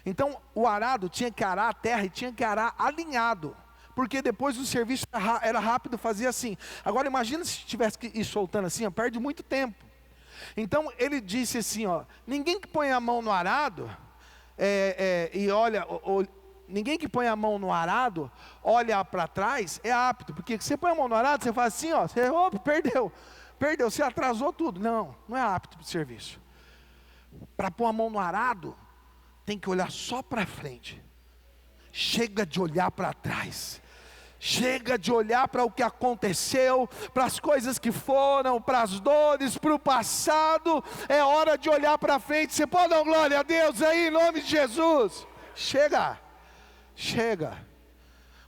Então o arado tinha que arar a terra e tinha que arar alinhado, porque depois o serviço era rápido, fazia assim. Agora imagina se tivesse que ir soltando assim, perde muito tempo. Então ele disse assim, ninguém que põe a mão no arado e olha, ninguém que põe a mão no arado, olha para trás, é apto. Porque você põe a mão no arado, você faz assim, você perdeu, você atrasou tudo. Não é apto para o serviço. Para pôr a mão no arado, tem que olhar só para frente. Chega de olhar para trás. Chega de olhar para o que aconteceu, para as coisas que foram, para as dores, para o passado. É hora de olhar para frente. Você pode dar glória a Deus aí, em nome de Jesus. Chega.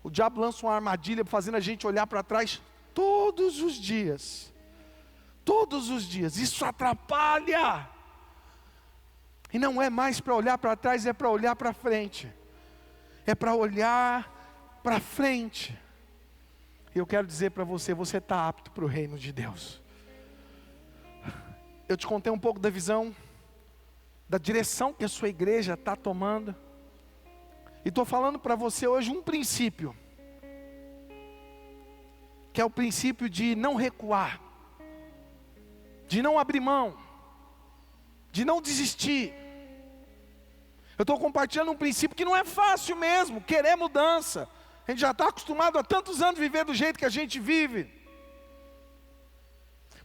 O diabo lança uma armadilha fazendo a gente olhar para trás todos os dias. Isso atrapalha. E não é mais para olhar para trás, é para olhar para frente. É para olhar para frente. E eu quero dizer para você, você está apto para o reino de Deus. Eu te contei um pouco da visão, da direção que a sua igreja está tomando. E estou falando para você hoje um princípio, que é o princípio de não recuar, de não abrir mão, de não desistir. Eu estou compartilhando um princípio que não é fácil mesmo, querer mudança. A gente já está acostumado há tantos anos a viver do jeito que a gente vive.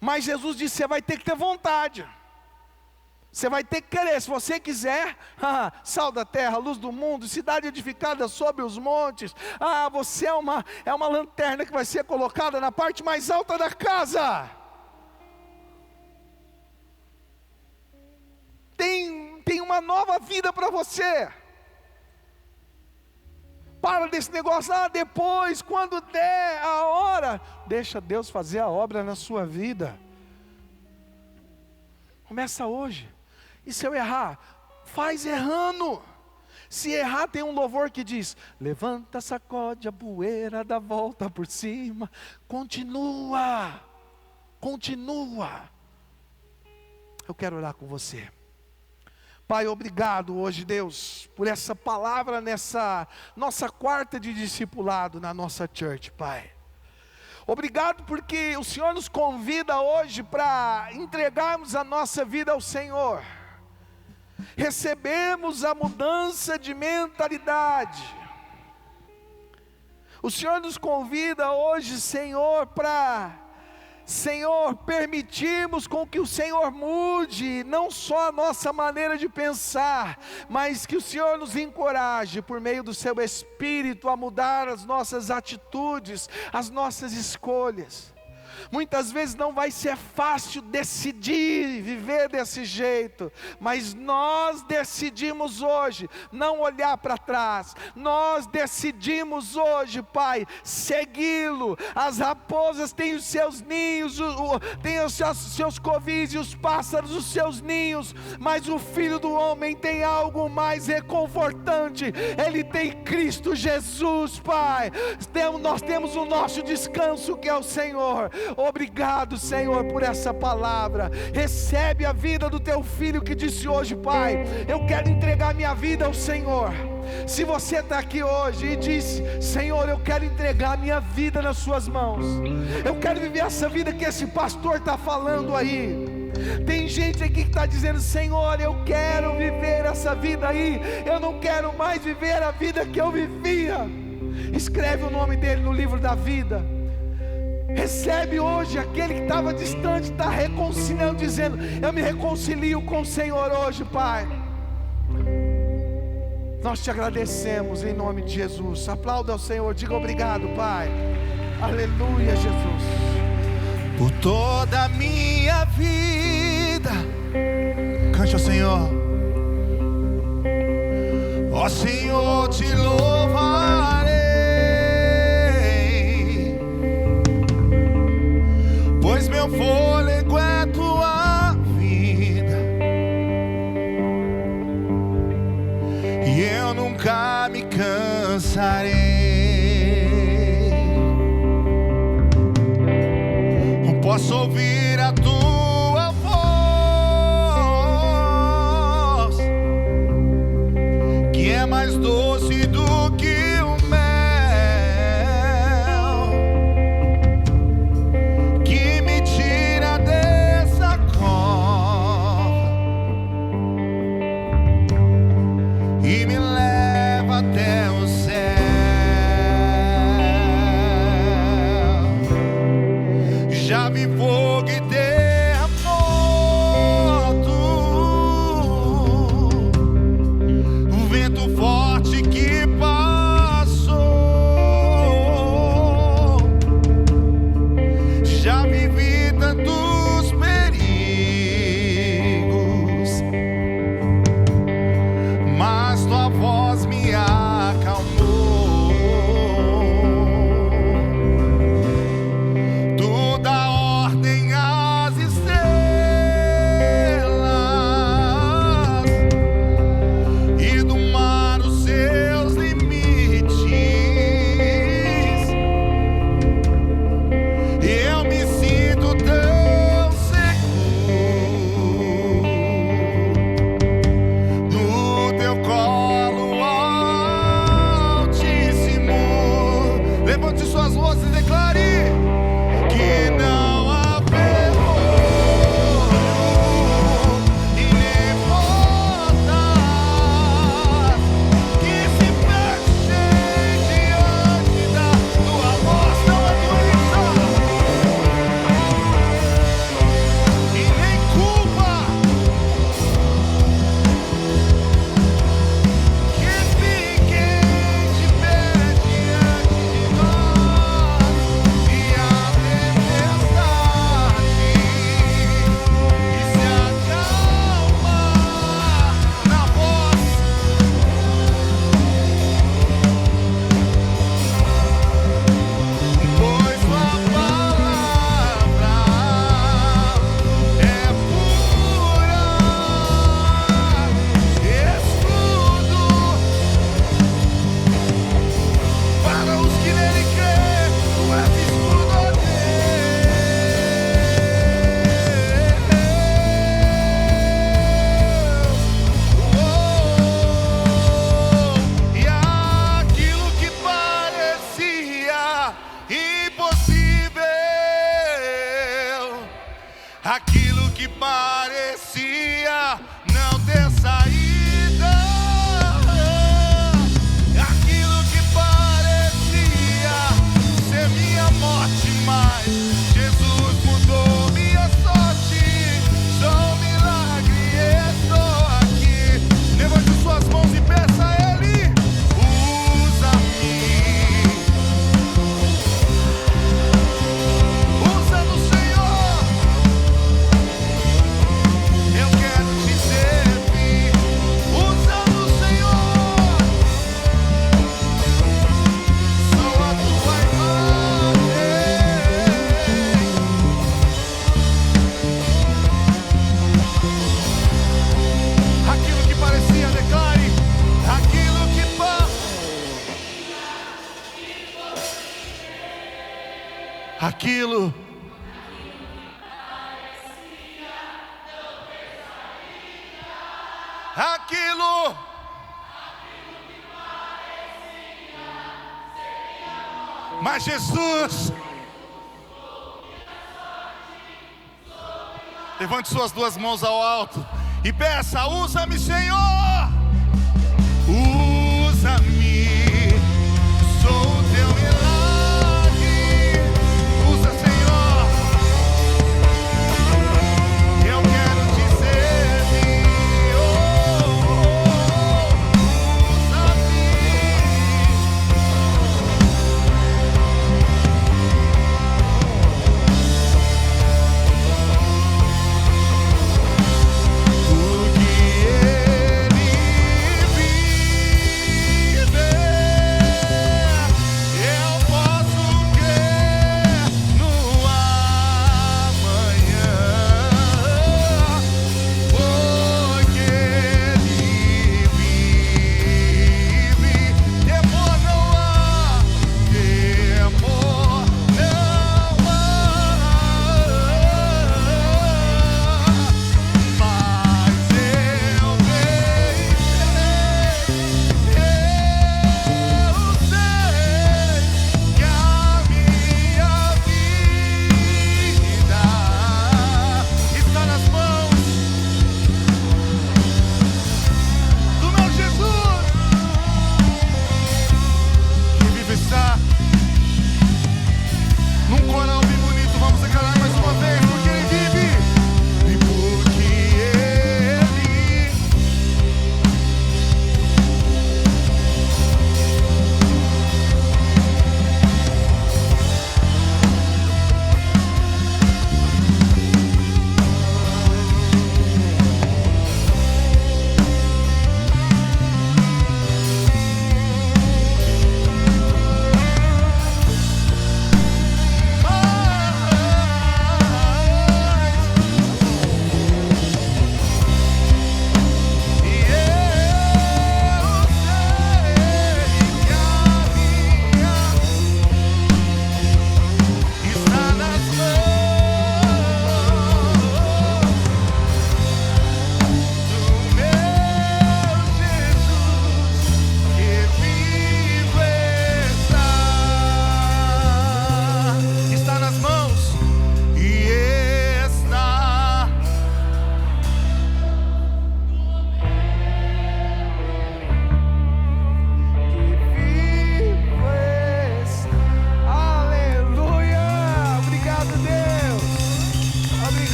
Mas Jesus disse, você vai ter que ter vontade. Você vai ter que querer, se você quiser, sal da terra, luz do mundo, cidade edificada sobre os montes. Você é uma lanterna que vai ser colocada na parte mais alta da casa. Tem uma nova vida para você. Para desse negócio, depois, quando der a hora. Deixa Deus fazer a obra na sua vida. Começa hoje. E se eu errar, faz errando. Se errar, tem um louvor que diz: levanta, sacode a poeira, dá volta por cima. Continua. Eu quero orar com você. Pai, obrigado hoje, Deus, por essa palavra nessa nossa quarta de discipulado na nossa church, Pai. Obrigado porque o Senhor nos convida hoje para entregarmos a nossa vida ao Senhor. Recebemos a mudança de mentalidade. O Senhor nos convida hoje, Senhor, permitirmos com que o Senhor mude, não só a nossa maneira de pensar, mas que o Senhor nos encoraje, por meio do Seu Espírito, a mudar as nossas atitudes, as nossas escolhas. Muitas vezes não vai ser fácil decidir viver desse jeito, mas nós decidimos hoje não olhar para trás. Nós decidimos hoje, Pai, segui-lo. As raposas têm os seus ninhos, têm os seus covis, e os pássaros os seus ninhos, mas o Filho do Homem tem algo mais reconfortante. Ele tem Cristo Jesus, Pai. Nós temos o nosso descanso, que é o Senhor. Obrigado, Senhor, por essa palavra. Recebe a vida do teu filho que disse hoje: Pai, eu quero entregar minha vida ao Senhor. Se você está aqui hoje e disse: Senhor, eu quero entregar minha vida nas suas mãos, eu quero viver essa vida que esse pastor está falando aí. Tem gente aqui que está dizendo: Senhor, eu quero viver essa vida aí, eu não quero mais viver a vida que eu vivia. Escreve o nome dele no livro da vida. Recebe hoje. Aquele que estava distante está reconciliando, dizendo: eu me reconcilio com o Senhor hoje, Pai. Nós te agradecemos em nome de Jesus. Aplauda ao Senhor, diga obrigado, Pai. Aleluia, Jesus. Por toda a minha vida, cante ao Senhor. Ó Senhor, te louvarei, pois meu fôlego é tua vida, e eu nunca me cansarei. Posso ouvir a tua voz, que é mais doce do que o mel, que me tira dessa cova e me leva até o céu. Já vi fogo e terremoto, um vento forte que passou. Já vivi tantos perigos, mas tua voz me acalmou. Aquilo que parecia não ter saída, aquilo que parecia ser minha morte, mas Jesus mudou minha sorte. Sou um milagre, estou aqui. Levante suas mãos e peça a Ele: usa-me, usa no Senhor. Eu quero te servir, usa no Senhor. Sou a tua imagem. Aquilo que parecia, declare. Aquilo que aquilo. Aquilo. Mas Jesus, levante suas duas mãos ao alto e peça: usa-me, Senhor. Usa-me, sou o teu milagre. Usa, Senhor.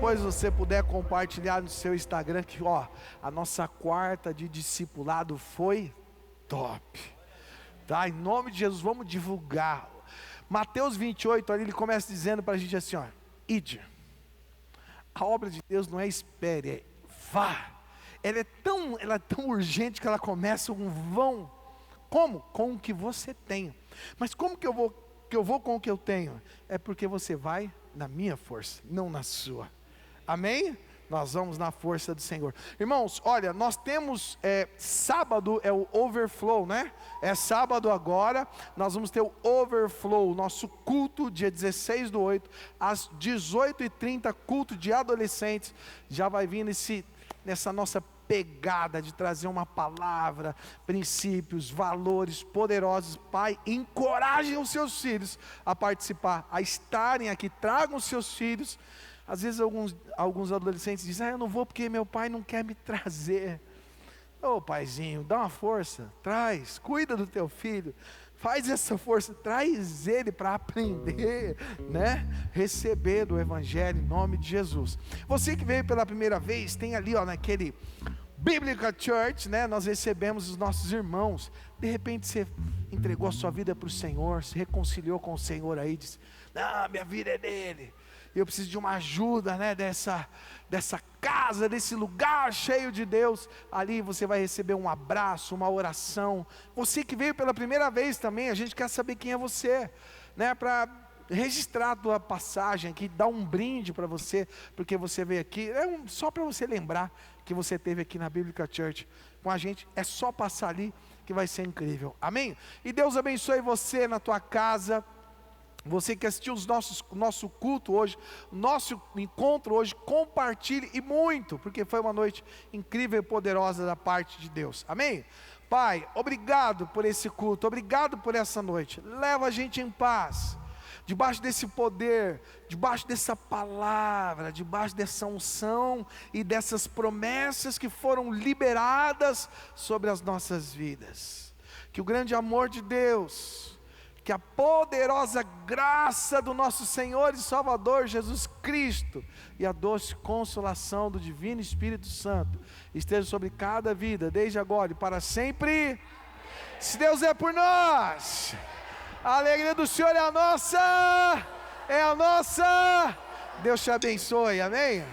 depois você puder compartilhar no seu Instagram, que ó, a nossa quarta de discipulado foi top, tá? Em nome de Jesus, vamos divulgar. Mateus 28, ali ele começa dizendo para a gente assim, ó, ide. A obra de Deus não é espere, é vá. Ela é tão urgente que ela começa um vão. Como? Com o que você tem. Mas como que eu vou com o que eu tenho? É porque você vai na minha força, não na sua. Amém? Nós vamos na força do Senhor. Irmãos, olha, nós temos, sábado é o overflow, né? É sábado agora, nós vamos ter o overflow, nosso culto, dia 16/8, às 18h30, culto de adolescentes. Já vai vir nessa nossa pegada de trazer uma palavra, princípios, valores poderosos. Pai, encorajem os seus filhos a participar, a estarem aqui, tragam os seus filhos. Às vezes alguns adolescentes dizem, eu não vou porque meu pai não quer me trazer. Ô paizinho, dá uma força, traz, cuida do teu filho, faz essa força, traz ele para aprender, né? Receber do Evangelho em nome de Jesus. Você que veio pela primeira vez, tem ali ó, naquele Biblical Church, né? Nós recebemos os nossos irmãos. De repente você entregou a sua vida para o Senhor, se reconciliou com o Senhor aí, disse, não, minha vida é dele. Eu preciso de uma ajuda, né, dessa casa, desse lugar cheio de Deus. Ali você vai receber um abraço, uma oração. Você que veio pela primeira vez também, a gente quer saber quem é você, né, para registrar a tua passagem aqui, dar um brinde para você, porque você veio aqui, só para você lembrar que você esteve aqui na Biblical Church com a gente. É só passar ali que vai ser incrível, amém? E Deus abençoe você na tua casa. Você que assistiu nosso culto hoje, nosso encontro hoje, compartilhe e muito, porque foi uma noite incrível e poderosa da parte de Deus, amém? Pai, obrigado por esse culto, obrigado por essa noite, leva a gente em paz, debaixo desse poder, debaixo dessa palavra, debaixo dessa unção e dessas promessas que foram liberadas sobre as nossas vidas. Que o grande amor de Deus, que a poderosa graça do nosso Senhor e Salvador Jesus Cristo e a doce consolação do Divino Espírito Santo esteja sobre cada vida, desde agora e para sempre. Se Deus é por nós, a alegria do Senhor é a nossa. Deus te abençoe, amém?